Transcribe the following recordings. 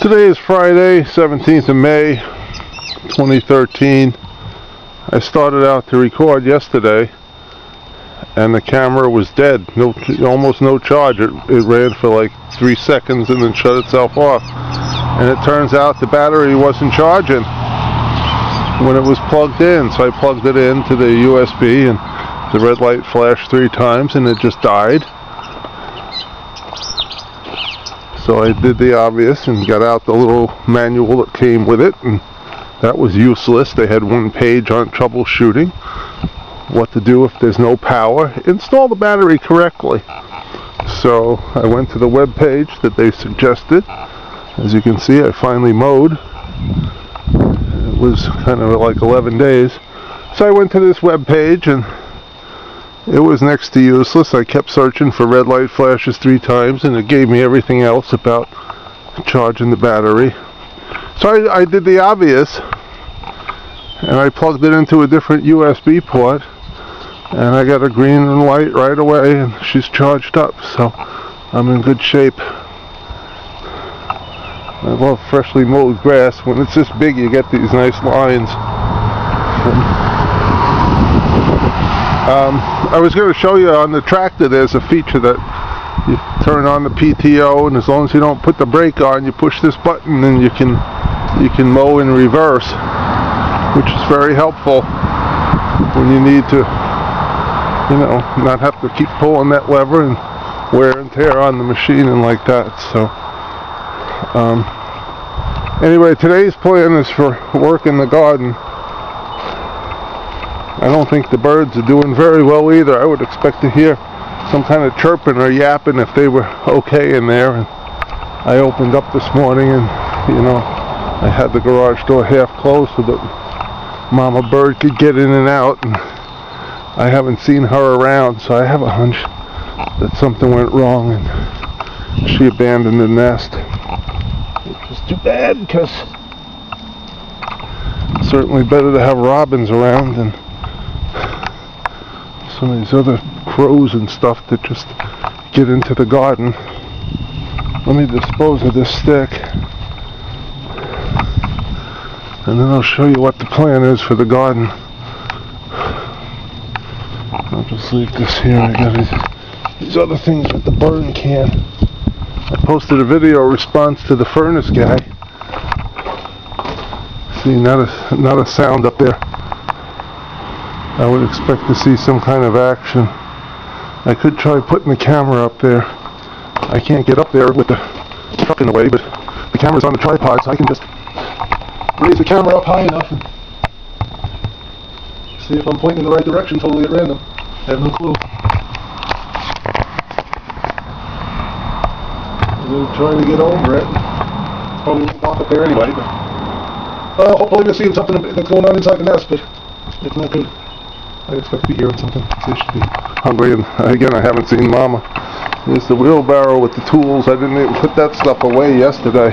Today is Friday, 17th of May, 2013. I started out to record yesterday and the camera was dead. Almost no charge. It ran for like 3 seconds and then shut itself off. And it turns out the battery wasn't charging when it was plugged in. So I plugged it into the USB and the red light flashed 3 times and it just died. So I did the obvious and got out the little manual that came with it, and that was useless. They had 1 page on troubleshooting what to do if there's no power. Install the battery correctly. So I went to the web page that they suggested. As you can see, I finally mowed. It was kind of like 11 days. So I went to this web page and it was next to useless. I kept searching for red light flashes 3 times and it gave me everything else about charging the battery. So I did the obvious and I plugged it into a different USB port and I got a green light right away and she's charged up, so I'm in good shape. I love freshly mowed grass. When it's this big you get these nice lines. I was going to show you on the tractor there's a feature that you turn on the PTO, and as long as you don't put the brake on, you push this button and you can mow in reverse, which is very helpful when you need to, not have to keep pulling that lever and wear and tear on the machine and like that. So anyway, today's plan is for work in the garden. I don't think the birds are doing very well either. I would expect to hear some kind of chirping or yapping if they were okay in there. And I opened up this morning and, I had the garage door half closed so that Mama Bird could get in and out. And I haven't seen her around, so I have a hunch that something went wrong and she abandoned the nest. Which is too bad because it's certainly better to have robins around than some of these other crows and stuff that just get into the garden. Let me dispose of this stick and then I'll show you what the plan is for the garden. I'll just leave this here. I got these other things with the burn can. I posted a video response to the furnace guy. See, not a sound up there. I would expect to see some kind of action. I could try putting the camera up there. I can't get up there with the truck in the way, but the camera's on the tripod, so I can just raise the camera up high enough and see if I'm pointing in the right direction totally at random. I have no clue. I'm going to try to get over it. Probably won't walk up there anyway, but hopefully we'll see something that's going on inside the nest, but if not good. I expect to be hearing something. They should be hungry, and again, I haven't seen Mama. There's the wheelbarrow with the tools. I didn't even put that stuff away yesterday.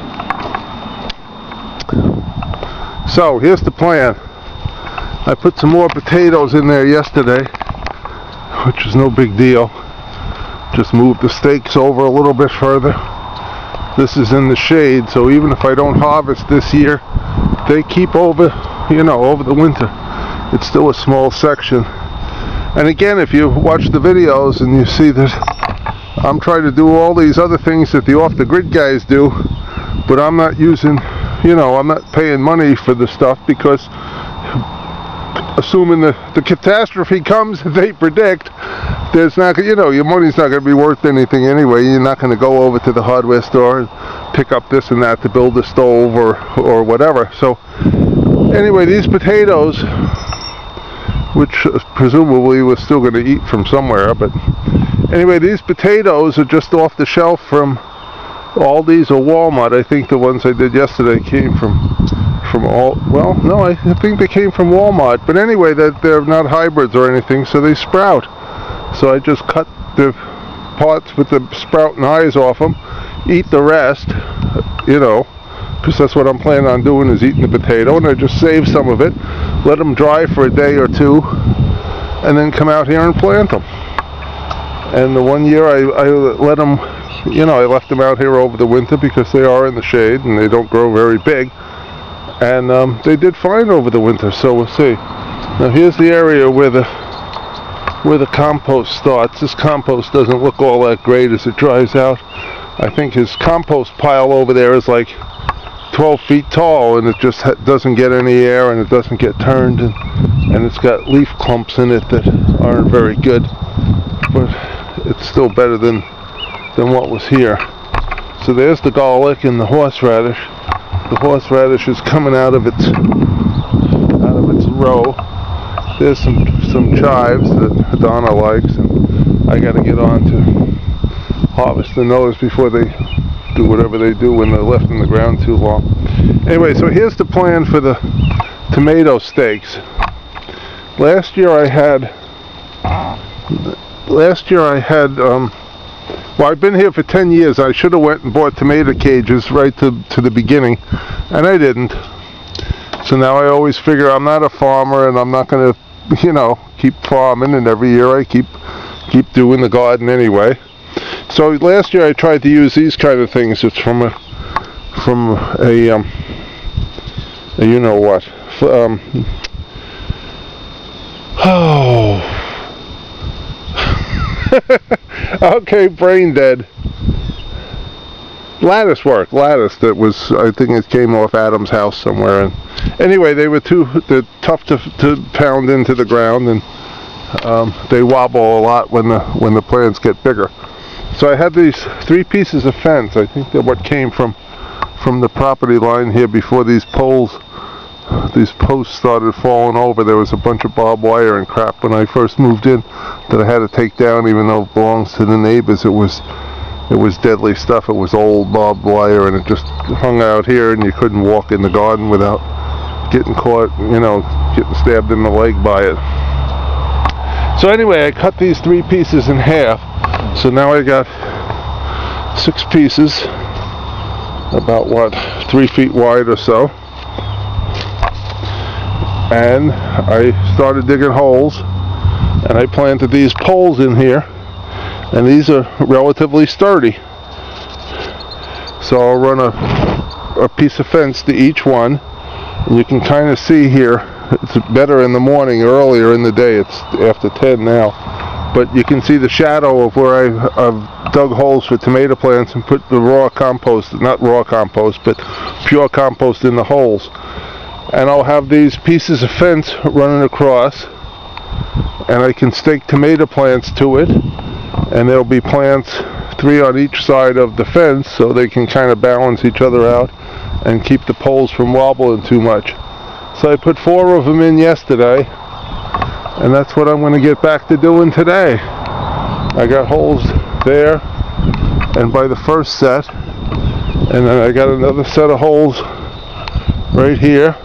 So, here's the plan. I put some more potatoes in there yesterday, which is no big deal. Just moved the stakes over a little bit further. This is in the shade, so even if I don't harvest this year, they keep over, over the winter. It's still a small section. And again, if you watch the videos and you see that I'm trying to do all these other things that the off-the-grid guys do, but I'm not using, I'm not paying money for the stuff because assuming the catastrophe comes that they predict, there's not, your money's not going to be worth anything anyway. You're not going to go over to the hardware store and pick up this and that to build a stove or whatever. So anyway, these potatoes, which presumably we're still going to eat from somewhere, but anyway, these potatoes are just off the shelf from Aldi's or Walmart. I think the ones I did yesterday came from I think they came from Walmart, but anyway, they're not hybrids or anything, so they sprout. So I just cut the parts with the sprouting eyes off them, eat the rest, because that's what I'm planning on doing, is eating the potato, and I just save some of it, let them dry for a day or two, and then come out here and plant them. And the one year I let them you know, I left them out here over the winter because they are in the shade and they don't grow very big. And they did fine over the winter, so we'll see. Now here's the area where the compost starts. This compost doesn't look all that great as it dries out. I think his compost pile over there is like 12 feet tall, and it just doesn't get any air, and it doesn't get turned, and it's got leaf clumps in it that aren't very good, but it's still better than what was here. So there's the garlic and the horseradish. The horseradish is coming out of its row. There's some chives that Donna likes, and I got to get on to harvesting those before they do whatever they do when they're left in the ground too long. Anyway, so here's the plan for the tomato stakes. Last year I had well, I've been here for 10 years. I should have went and bought tomato cages right to the beginning, and I didn't. So now I always figure I'm not a farmer, and I'm not going to, you know, keep farming, and every year I keep doing the garden anyway. So last year I tried to use these kind of things. It's from a you know what, okay, brain dead. Lattice that was, I think it came off Adam's house somewhere, and anyway, they're tough to pound into the ground, and they wobble a lot when the plants get bigger. So I had these 3 pieces of fence. I think they're what came from the property line here before these posts started falling over. There was a bunch of barbed wire and crap when I first moved in that I had to take down, even though it belongs to the neighbors. It was deadly stuff. It was old barbed wire, and it just hung out here, and you couldn't walk in the garden without getting caught, you know, getting stabbed in the leg by it. So anyway, I cut these 3 pieces in half. So now I got 6 pieces, about what, 3 feet wide or so. And I started digging holes, and I planted these poles in here, and these are relatively sturdy. So I'll run a piece of fence to each one, and you can kind of see here, it's better in the morning, earlier in the day, it's after 10 now. But you can see the shadow of where I've dug holes for tomato plants and put the raw compost, not raw compost, but pure compost in the holes. And I'll have these pieces of fence running across, and I can stake tomato plants to it, and there'll be plants 3 on each side of the fence, so they can kind of balance each other out and keep the poles from wobbling too much. So I put 4 of them in yesterday, and that's what I'm going to get back to doing today. I got holes there, and by the first set, and then I got another set of holes right here,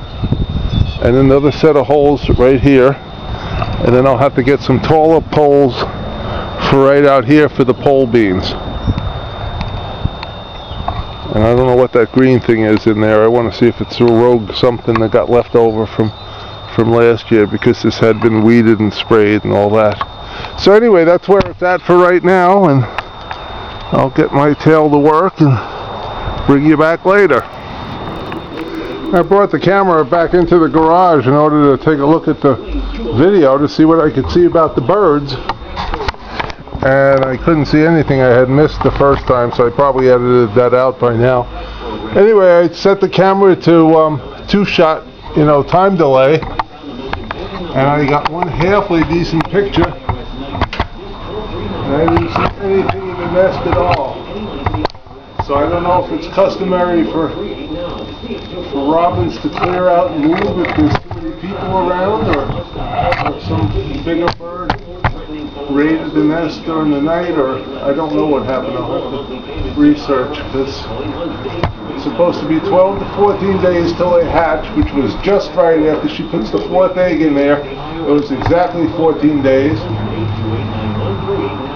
and another set of holes right here, and then I'll have to get some taller poles for right out here for the pole beans. And I don't know what that green thing is in there. I want to see if it's a rogue something that got left over from last year, because this had been weeded and sprayed and all that. So anyway, that's where it's at for right now, and I'll get my tail to work and bring you back later. I brought the camera back into the garage in order to take a look at the video to see what I could see about the birds, and I couldn't see anything I had missed the first time, so I probably edited that out by now. Anyway, I set the camera to 2-shot, you know, time delay, and I got one halfway decent picture, and I didn't see anything in the nest at all. So I don't know if it's customary for robins to clear out and move if there's too many people around, or some bigger bird raided the nest during the night, or I don't know what happened. I'll have to research, because it's supposed to be 12 to 14 days till they hatch, which was just right after she puts the 4th egg in there. It was exactly 14 days.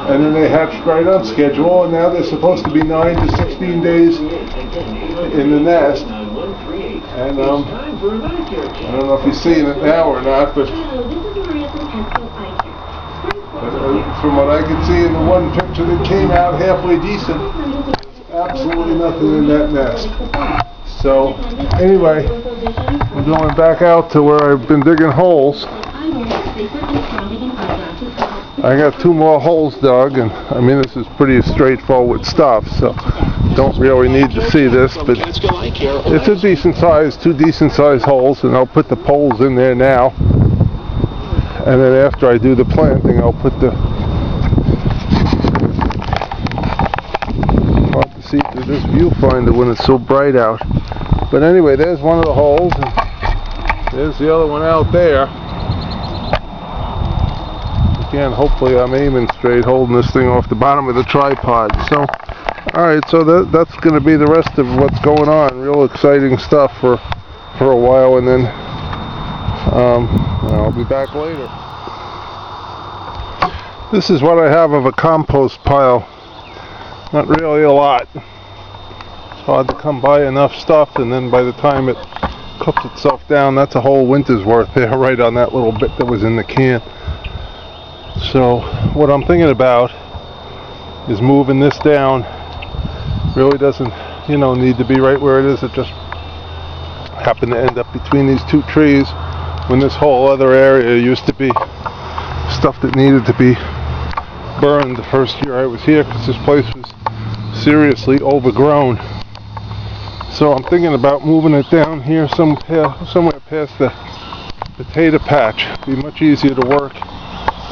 And then they hatched right on schedule, and now they're supposed to be 9 to 16 days in the nest. And I don't know if you're seeing it now or not, but from what I could see in the one picture that came out halfway decent, absolutely nothing in that nest. So anyway, I'm going back out to where I've been digging holes. I got 2 more holes dug, and I mean this is pretty straightforward stuff, so don't really need to see this, but it's a decent size, 2 decent sized holes, and I'll put the poles in there now. And then after I do the planting, I'll put the, hard to see through this viewfinder when it's so bright out. But anyway, there's one of the holes, and there's the other one out there. Again, hopefully I'm aiming straight, holding this thing off the bottom of the tripod. So, alright, so that's going to be the rest of what's going on. Real exciting stuff for a while, and then I'll be back later. This is what I have of a compost pile. Not really a lot. It's hard to come by enough stuff, and then by the time it cooks itself down, that's a whole winter's worth there, right on that little bit that was in the can. So what I'm thinking about is moving this down. Really doesn't, need to be right where it is. It just happened to end up between these 2 trees, when this whole other area used to be stuff that needed to be burned the first year I was here, because this place was seriously overgrown. So I'm thinking about moving it down here somewhere past the potato patch. It'd be much easier to work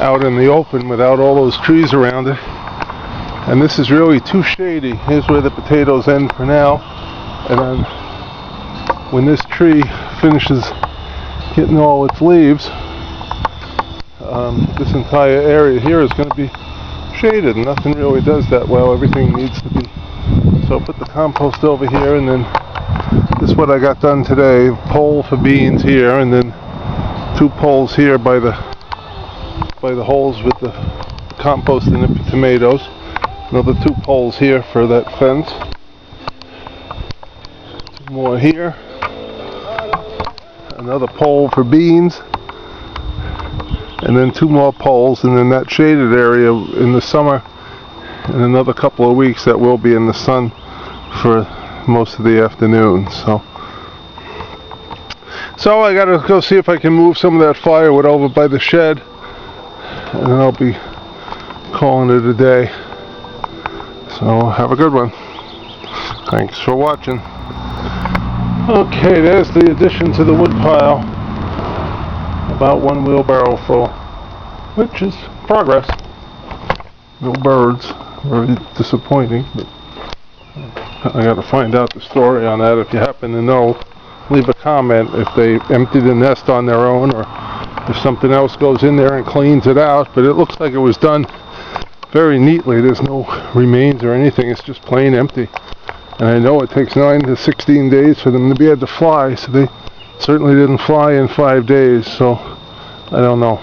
out in the open without all those trees around it. And this is really too shady. Here's where the potatoes end for now, and then when this tree finishes getting all its leaves, this entire area here is going to be shaded, and nothing really does that well. Everything needs to be. So I'll put the compost over here, and then this is what I got done today. Pole for beans here, and then 2 poles here by the holes with the compost in it for tomatoes. Another 2 poles here for that fence. 2 more here. Another pole for beans. And then 2 more poles, and then that shaded area in the summer, and another couple of weeks that will be in the sun for most of the afternoon. So I gotta go see if I can move some of that firewood over by the shed, and then I'll be calling it a day. So have a good one. Thanks for watching. Okay, there's the addition to the wood pile. About 1 wheelbarrow full, which is progress. No birds, very disappointing, but I got to find out the story on that. If you happen to know, leave a comment if they empty the nest on their own, or if something else goes in there and cleans it out. But it looks like it was done very neatly. There's no remains or anything. It's just plain empty. And I know it takes 9 to 16 days for them to be able to fly, so they certainly didn't fly in 5 days. So I don't know.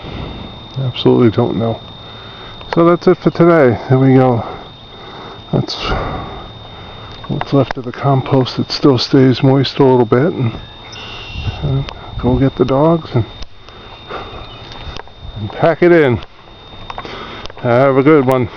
Absolutely don't know. So that's it for today. There we go. That's what's left of the compost that still stays moist a little bit, and go get the dogs and pack it in. Have a good one.